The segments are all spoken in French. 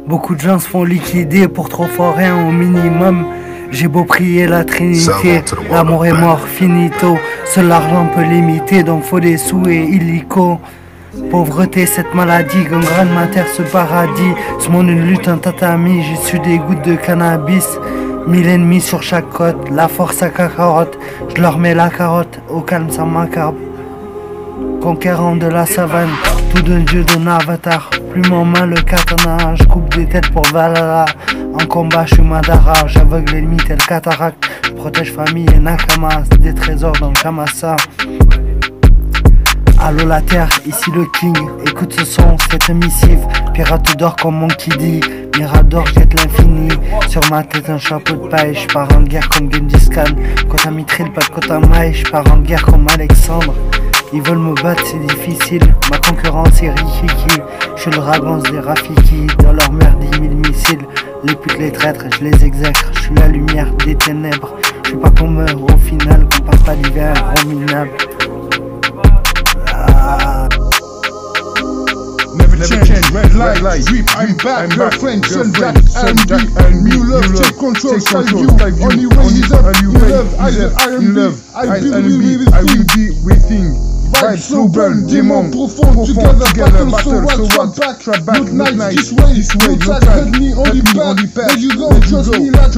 Beaucoup de gens se font liquider pour trop fort rien au minimum. J'ai beau prier la Trinité, l'amour est mort, finito. Seul l'argent peut l'imiter, donc faut des sous et illico. Pauvreté, cette maladie, gangrène ma terre, ce paradis. Ce monde une lutte, un tatami, j'ai su des gouttes de cannabis. 1000 ennemis sur chaque côte, la force à cacarotte. Je leur mets la carotte, au calme sans macabre. Conquérant de la savane, tout d'un dieu d'un avatar. Plume en main le katana, je coupe des têtes pour Valhalla. En combat je suis Madara, j'aveugle l'ennemi tel cataracte. Je protège famille et Nakama, des trésors dans le Kamasa. Allô la terre, ici le king, écoute ce son, c'est une missive. Pirate d'or comme mon qui dit, Mirador jette l'infini. Sur ma tête un chapeau de paille, je pars en guerre comme Genghis Khan. Côte à mitril, pas de côte à maille, je pars en guerre comme Alexandre. Ils veulent me battre, c'est difficile, ma concurrence est Rikiki. Je suis le Ragance des Rafiki, dans leur merde 10 000 missiles. Les putes, les traîtres, je les exècre, je suis la lumière des ténèbres. Je suis pas comme eux, au final, qu'on passe pas l'hiver, gros minable. Never change, red light, drip, I'm back, girlfriend, son Jack and new love, take control, save you, only way is up, you love, I will be waiting, vibe slow burn, demon, profond, together, battle, so what, trap back, look nice, this way, no time, let me only path, there you go, trust me, last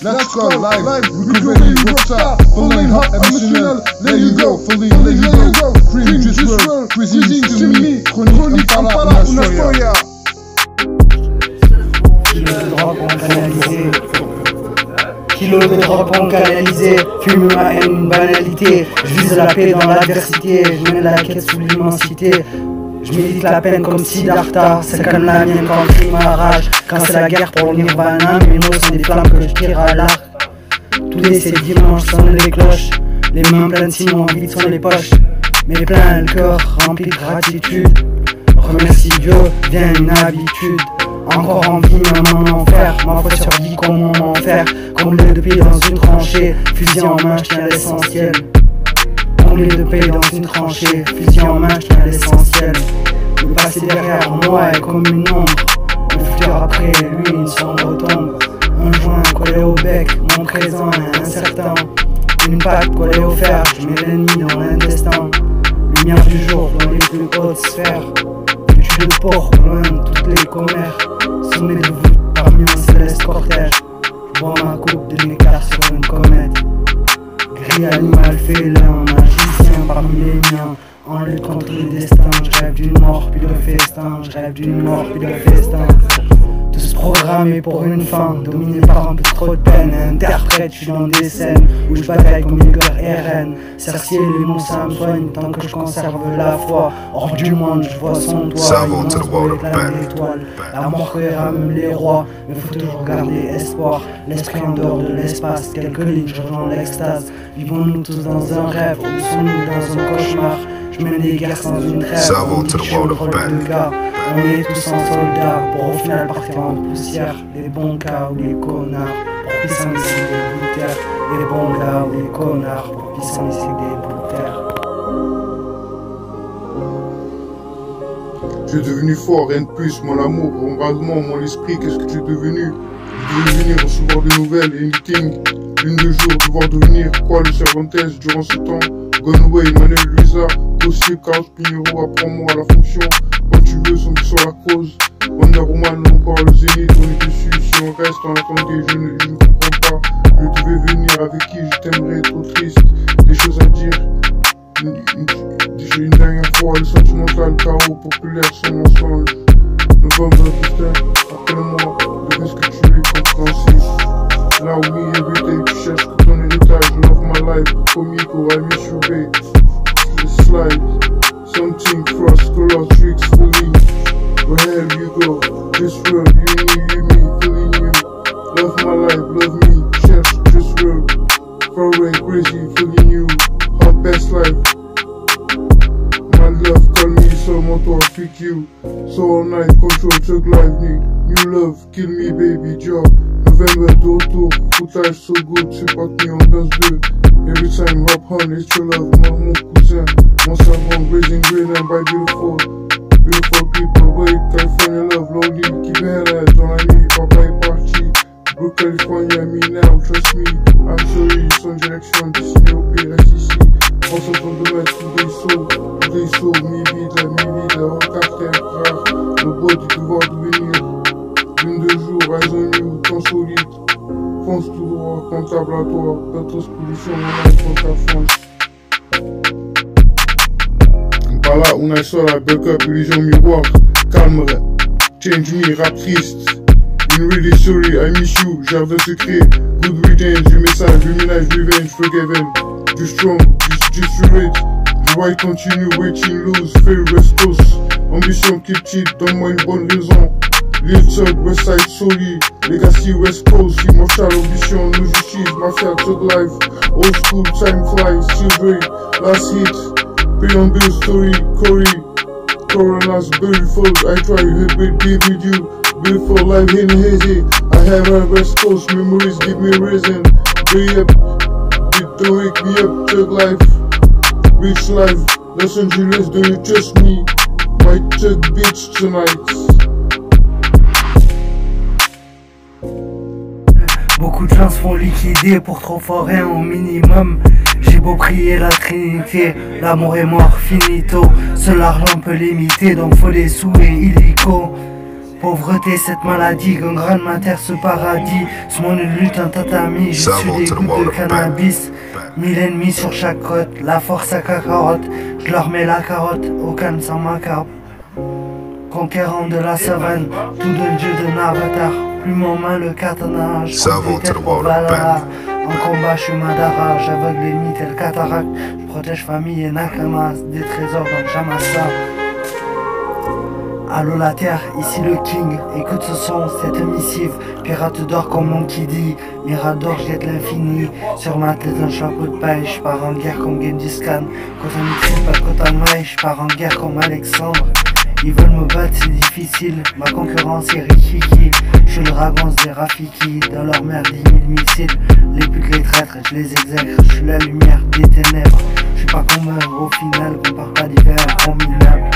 let's call, live, recovery, rockstar, following hot, emotional, there you go, fully, there you go, cream, just roll, cuisine to me, chronique, Kampala, una storia. Kilo de drogue en canalisé, fume ma haine, une banalité. Je vise la paix dans l'adversité, je mène la quête sous l'immensité. Je médite la peine comme Siddhartha, c'est comme la mienne quand le crime rage. Quand c'est la guerre pour le nirvana, mes mots sont des flammes que je tire à l'arc. Tous les dimanches sonnent les cloches, les mains pleines Simon, vides sont les poches. Mais plein le cœur rempli de gratitude. Remercie Dieu, vient une habitude. Encore en vie, même en enfer. Ma foi survit comme mon enfer. Comblé de pays dans une tranchée. Fusil en main, je tiens l'essentiel. Comblé de pays dans une tranchée. Fusil en main, je tiens l'essentiel. Le passé derrière moi est comme une ombre. Le futur après lui, une sombre tombe. Un joint collé au bec, mon présent est incertain. Une patte collée au fer, je mets l'ennemi dans l'intestin. Lumière du jour dans les plus hautes sphères. Je tue le porc loin de toutes les commères. Sommet de voûte parmi un céleste cortège. Je bois ma coupe de nectar sur une comète. Gris animal félin, magicien parmi les miens. En lutte contre le destin, je rêve d'une mort puis de festin. Je rêve d'une mort puis de festin. Tous programmés pour une fin, dominé par un peu trop de peine. Interprète, je suis dans des scènes où je bataille comme une guerre RN. Cercier, les mots ça me soigne tant que je conserve la foi. Hors du monde, je vois son doigt. L'étoile. La mort créera même les rois, mais faut toujours garder espoir. L'esprit en dehors de l'espace, quelques lignes, je rejoins l'extase. Vivons-nous tous dans un rêve, ou sommes-nous dans un cauchemar? Je mène des guerres sans une trêve, on dit que je suis le rôle de gars. On est tous en soldats, pour au final partir en poussière. Les bons gars ou les connards, pour puissants ici des bouts de terre. Les bons gars ou les connards, pour puissants ici des bouts de terre. Tu es devenu fort, rien de plus, mon amour, mon embrasement, mon esprit, qu'est-ce que tu es devenu? Je devais venir recevoir des nouvelles et une king, lune de jour, devoir devenir quoi le Cervantes durant ce temps? Gunway, Manuel Luisa, dossier, Carlos Pinheiro, apprends-moi la fonction. Quand tu veux, sans sur la cause. Wonder Woman, encore le zénith, on est dessus. Si on reste, on attend je ne comprends pas. Je devais venir avec qui je t'aimerais, trop triste. Des choses à dire. Une dernière fois, le sentimental, chaos populaire, son mensonge. Novembre, putain, appelle-moi, de ce que tu es compréhensif. Là oui, everyday, tu cherches que ton héritage. Love my life, comique, I miss you, babe. The slide, something cross, color tricks, fully. Wherever you go, this world, you me, feeling you. Love my life, love me, cherche, this world. Far away, crazy, feeling you. Our best life. My love, call me, so motor, pick you. So all night, control, chug life, new love, kill me, baby, job. November, de retour, footage so good, c'est pas que on danse deux. Every time hop on, it's your love, mon cousin. Mon savant, blazing green and by beautiful people, wait, California love, dit devoir devenir. Lune de jour, eyes on you, temps solide. Fonce tout droit, comptable à toi. D'autres pollution, on a contre ta France. Impala, una sola, back up, illusion miroir. Calmerait, change me, rap triste. Been really sorry, I miss you, jardin secret. Good riddance, du message, luminage, revenge, forgiven. Du strong, just rage. Why continue waiting, lose, fail, West Coast. Ambition, keep cheat, donne-moi une bonne raison. Lil Tug, West Side, Soli, Legacy, West Coast, Immortal, Ambition, no justice, Mafia, Tug Life, Old School, Time Flies, Still Great, Last Hit, Preamble, Story, Corey, Corona's Berry Fold, I try, help it, be with you, build for life, in hazy, I have a West Coast, memories give me reason, Bury up, don't wake me up, Tug Life, Rich Life, Los Angeles, do you trust me, my Tug bitch tonight. Beaucoup de gens se font liquider pour trop fort rien au minimum. J'ai beau prier la Trinité, l'amour est mort, finito. Seul l'argent peut l'imiter, donc faut des sous et illico. Pauvreté, cette maladie, gangrène ma terre, ce paradis. Ce monde une lutte, un tatami, je suis des gouttes de cannabis. 1000 ennemis sur chaque côte, la force à cacarotte. Je leur mets la carotte, au calme sans macabre. Conquérant de la savane, tout de dieu de Navatar. Plume en main, le katana, je prends Valhalla. En combat, je suis Madara, j'aveugle les mythes et le cataracte. Je protège famille et Nakamas, des trésors dans le Jamassa. Allô la terre, ici le king, écoute ce son, cette missive. Pirate d'or comme mon qui dit, Mirador jette l'infini. Sur ma tête un chapeau de paille, je pars en guerre comme Genghis Khan. Quand on m'écrit pas quand on maille, je pars en guerre comme Alexandre. Ils veulent me battre, c'est difficile, ma concurrence est Rikiki. Je suis le dragon des Rafiki, dans leur mer 10 000 missiles. Les putes, les traîtres, je les exècre, je suis la lumière des ténèbres. Je suis pas comme eux, au final, compare pas d'hiver, gros minable.